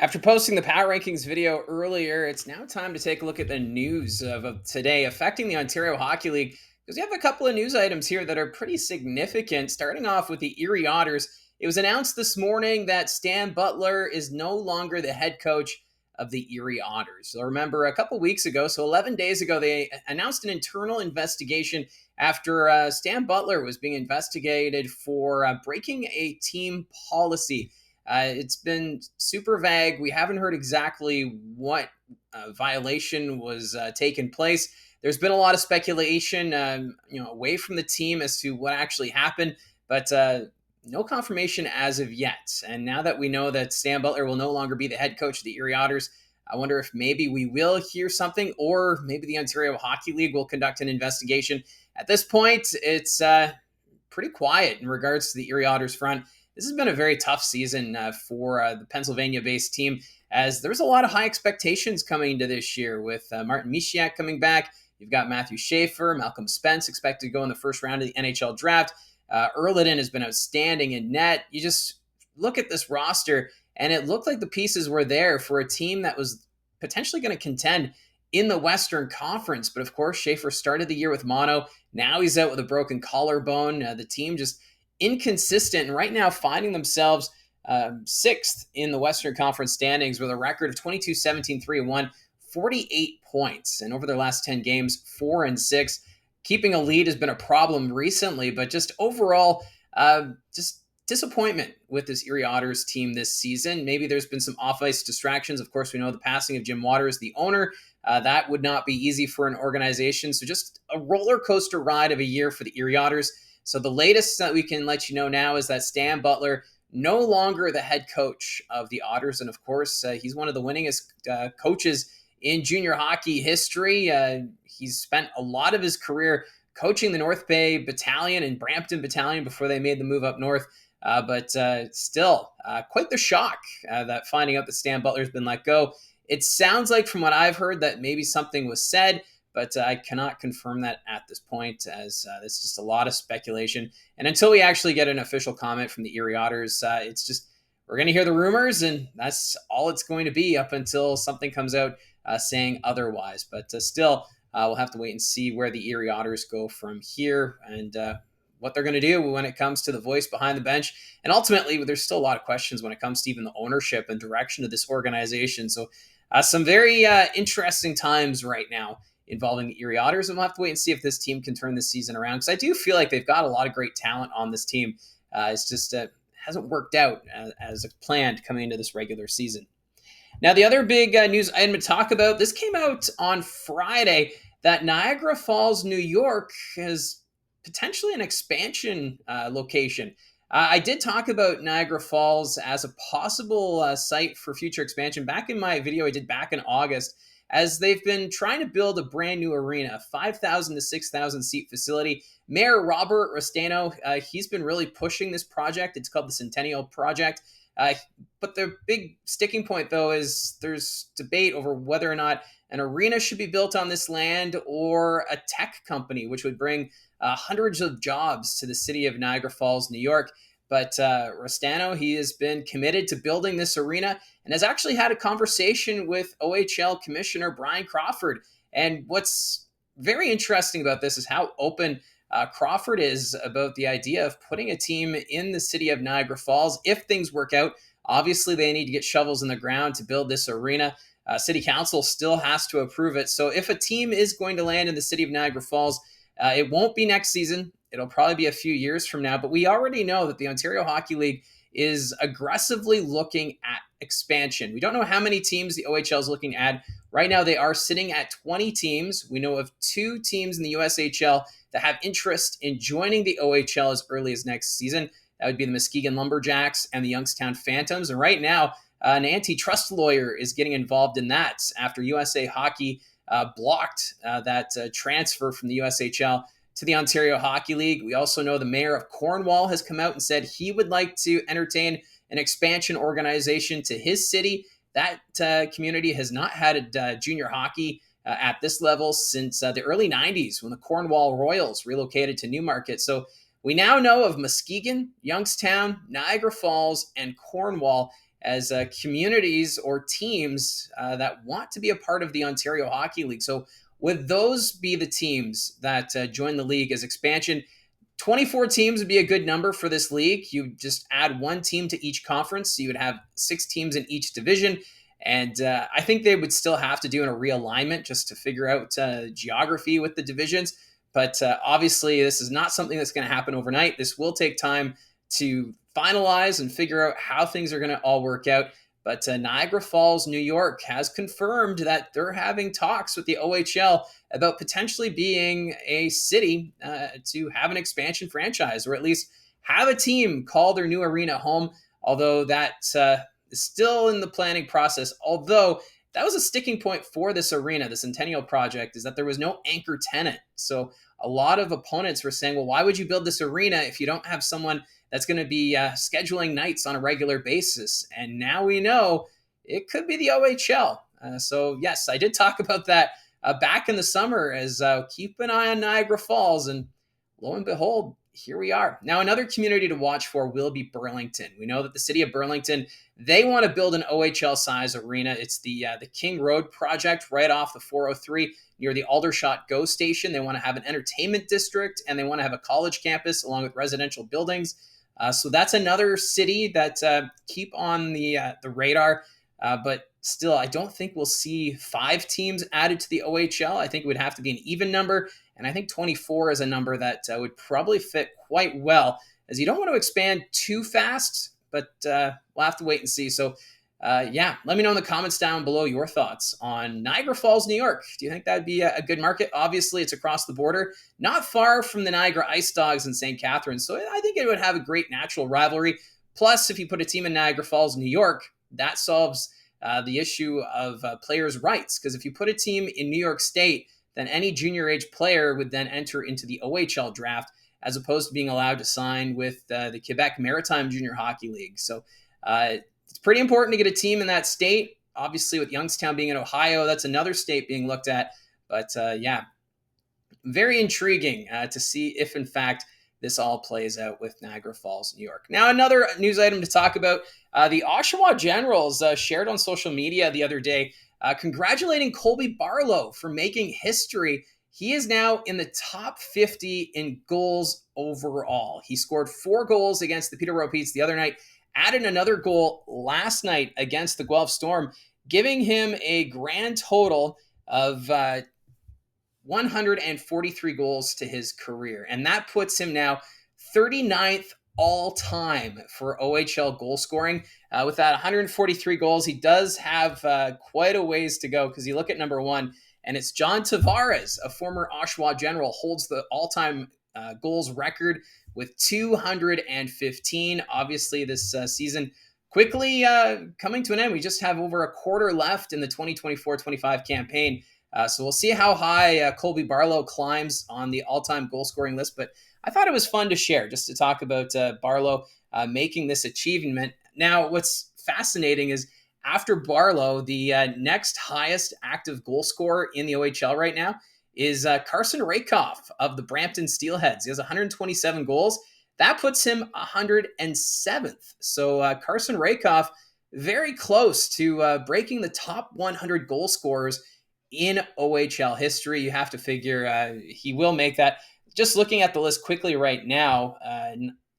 After posting the power rankings video earlier, it's now time to take a look at the news of today affecting the Ontario Hockey League because we have a couple of news items here that are pretty significant. Starting off with the Erie Otters, it was announced this morning that Stan Butler is no longer the head coach of the Erie Otters. So remember, a couple weeks ago, so 11 days ago, they announced an internal investigation after Stan Butler was being investigated for breaking a team policy. It's been super vague. We haven't heard exactly what violation was taking place. There's been a lot of speculation, away from the team as to what actually happened, but no confirmation as of yet. And now that we know that Stan Butler will no longer be the head coach of the Erie Otters, I wonder if maybe we will hear something, or maybe the Ontario Hockey League will conduct an investigation. At this point, it's pretty quiet in regards to the Erie Otters front. This has been a very tough season for the Pennsylvania-based team, as there's a lot of high expectations coming into this year with Martin Misiak coming back. You've got Matthew Schaefer, Malcolm Spence expected to go in the first round of the NHL draft. Erliden has been outstanding in net. You just look at this roster, and it looked like the pieces were there for a team that was potentially going to contend in the Western Conference. But of course, Schaefer started the year with mono. Now he's out with a broken collarbone. The team just inconsistent, and right now finding themselves sixth in the Western Conference standings with a record of 22-17-3-1, 48 points. And over their last 10 games, 4-6. Keeping a lead has been a problem recently, but just overall, just disappointment with this Erie Otters team this season. Maybe there's been some off-ice distractions. Of course, we know the passing of Jim Waters, the owner. That would not be easy for an organization. So just a roller coaster ride of a year for the Erie Otters. So the latest that we can let you know now is that Stan Butler no longer the head coach of the Otters. And of course, he's one of the winningest coaches in junior hockey history. He's spent a lot of his career coaching the North Bay Battalion and Brampton Battalion before they made the move up north. But still, quite the shock that finding out that Stan Butler's been let go. It sounds like, from what I've heard, that maybe something was said, but I cannot confirm that at this point, as it's just a lot of speculation. And until we actually get an official comment from the Erie Otters, it's just, we're going to hear the rumors, and that's all it's going to be up until something comes out saying otherwise. But still, we'll have to wait and see where the Erie Otters go from here, and what they're going to do when it comes to the voice behind the bench. And ultimately, there's still a lot of questions when it comes to even the ownership and direction of this organization. So some very interesting times right now involving the Erie Otters, and we'll have to wait and see if this team can turn this season around, because I do feel like they've got a lot of great talent on this team. It's just hasn't worked out as planned coming into this regular season. Now, the other big news item to talk about, this came out on Friday, that Niagara Falls, New York has potentially an expansion location. I did talk about Niagara Falls as a possible site for future expansion back in my video I did back in August, as they've been trying to build a brand new arena, a 5,000 to 6,000 seat facility. Mayor Robert Rostano, he's been really pushing this project. It's called the Centennial Project. But the big sticking point, though, is there's debate over whether or not an arena should be built on this land, or a tech company, which would bring hundreds of jobs to the city of Niagara Falls, New York. But Rostano, he has been committed to building this arena, and has actually had a conversation with OHL Commissioner Brian Crawford. And what's very interesting about this is how open Crawford is about the idea of putting a team in the city of Niagara Falls if things work out. Obviously, they need to get shovels in the ground to build this arena. City Council still has to approve it. So if a team is going to land in the city of Niagara Falls, it won't be next season. It'll probably be a few years from now. But we already know that the Ontario Hockey League is aggressively looking at expansion. We don't know how many teams the OHL is looking at. Right now, they are sitting at 20 teams. We know of 2 teams in the USHL that have interest in joining the OHL as early as next season. That would be the Muskegon Lumberjacks and the Youngstown Phantoms. And right now, an antitrust lawyer is getting involved in that after USA Hockey blocked that transfer from the USHL to the Ontario Hockey League. We also know the mayor of Cornwall has come out and said he would like to entertain an expansion organization to his city. That community has not had junior hockey at this level since the early 90s, when the Cornwall Royals relocated to Newmarket. So we now know of Muskegon, Youngstown, Niagara Falls, and Cornwall as communities or teams that want to be a part of the Ontario Hockey League. So would those be the teams that join the league as expansion? 24 teams would be a good number for this league. You just add one team to each conference. So you would have 6 teams in each division. And I think they would still have to do a realignment just to figure out geography with the divisions. But obviously, this is not something that's going to happen overnight. This will take time to finalize and figure out how things are going to all work out. But Niagara Falls, New York has confirmed that they're having talks with the OHL about potentially being a city to have an expansion franchise, or at least have a team call their new arena home, although that is still in the planning process. Although that was a sticking point for this arena, the Centennial Project, is that there was no anchor tenant. So a lot of opponents were saying, well, why would you build this arena if you don't have someone that's going to be scheduling nights on a regular basis? And now we know it could be the OHL. So yes, I did talk about that back in the summer, as keep an eye on Niagara Falls, and lo and behold, here we are. Now, another community to watch for will be Burlington. We know that the city of Burlington, they want to build an OHL size arena. It's the King Road project right off the 403 near the Aldershot GO station. They want to have an entertainment district, and they want to have a college campus along with residential buildings. So that's another city that keep on the radar. But still, I don't think we'll see 5 teams added to the OHL. I think it would have to be an even number. And I think 24 is a number that would probably fit quite well, as you don't want to expand too fast, but we'll have to wait and see. So, yeah, let me know in the comments down below your thoughts on Niagara Falls, New York. Do you think that'd be a good market? Obviously, it's across the border, not far from the Niagara Ice Dogs in St. Catharines. So I think it would have a great natural rivalry. Plus, if you put a team in Niagara Falls, New York, that solves the issue of players' rights. Because if you put a team in New York State, then any junior age player would then enter into the OHL draft, as opposed to being allowed to sign with the Quebec Maritime Junior Hockey League. So it's pretty important to get a team in that state. Obviously, with Youngstown being in Ohio, that's another state being looked at. But yeah, very intriguing to see if, in fact, this all plays out with Niagara Falls, New York. Now, another news item to talk about. The Oshawa Generals shared on social media the other day congratulating Colby Barlow for making history. He is now in the top 50 in goals overall. He scored 4 goals against the Peterborough Petes the other night, added another goal last night against the Guelph Storm, giving him a grand total of 143 goals to his career. And that puts him now 39th all time for OHL goal scoring. With that 143 goals, he does have quite a ways to go, because you look at number 1, and it's John Tavares, a former Oshawa General, holds the all-time goals record with 215. Obviously, this season quickly coming to an end. We just have over a quarter left in the 2024-25 campaign. So we'll see how high Colby Barlow climbs on the all-time goal-scoring list. But I thought it was fun to share, just to talk about Barlow making this achievement. Now, what's fascinating is, after Barlow, the next highest active goal scorer in the OHL right now is Carson Rakoff of the Brampton Steelheads. He has 127 goals. That puts him 107th. So Carson Rakoff, very close to breaking the top 100 goal scorers in OHL history. You have to figure he will make that. Just looking at the list quickly right now,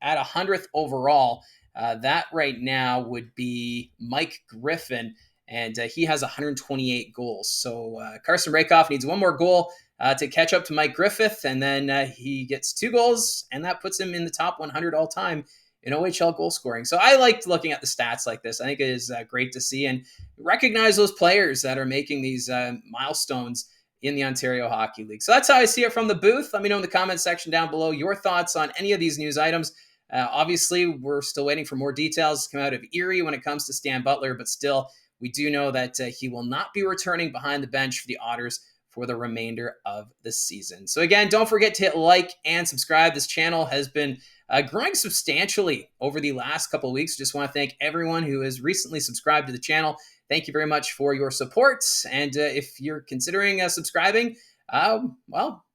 at 100th overall, that right now would be Mike Griffin, and he has 128 goals. So Carson Rakoff needs one more goal to catch up to Mike Griffith, and then he gets 2 goals, and that puts him in the top 100 all time in OHL goal scoring. So I liked looking at the stats like this. I think it is great to see and recognize those players that are making these milestones in the Ontario Hockey League. So that's how I see it from the booth. Let me know in the comment section down below your thoughts on any of these news items. Obviously, we're still waiting for more details to come out of Erie when it comes to Stan Butler, but still, we do know that he will not be returning behind the bench for the Otters for the remainder of the season. So again, don't forget to hit like and subscribe. This channel has been growing substantially over the last couple of weeks. Just want to thank everyone who has recently subscribed to the channel. Thank you very much for your support. And if you're considering subscribing, well,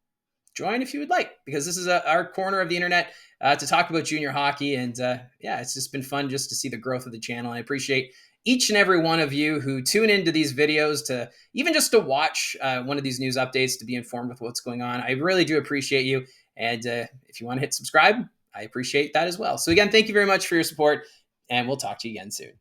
join if you would like, because this is our corner of the internet to talk about junior hockey. And yeah, it's just been fun just to see the growth of the channel. I appreciate each and every one of you who tune into these videos to even just to watch one of these news updates to be informed with what's going on. I really do appreciate you. And if you want to hit subscribe, I appreciate that as well. So again, thank you very much for your support, and we'll talk to you again soon.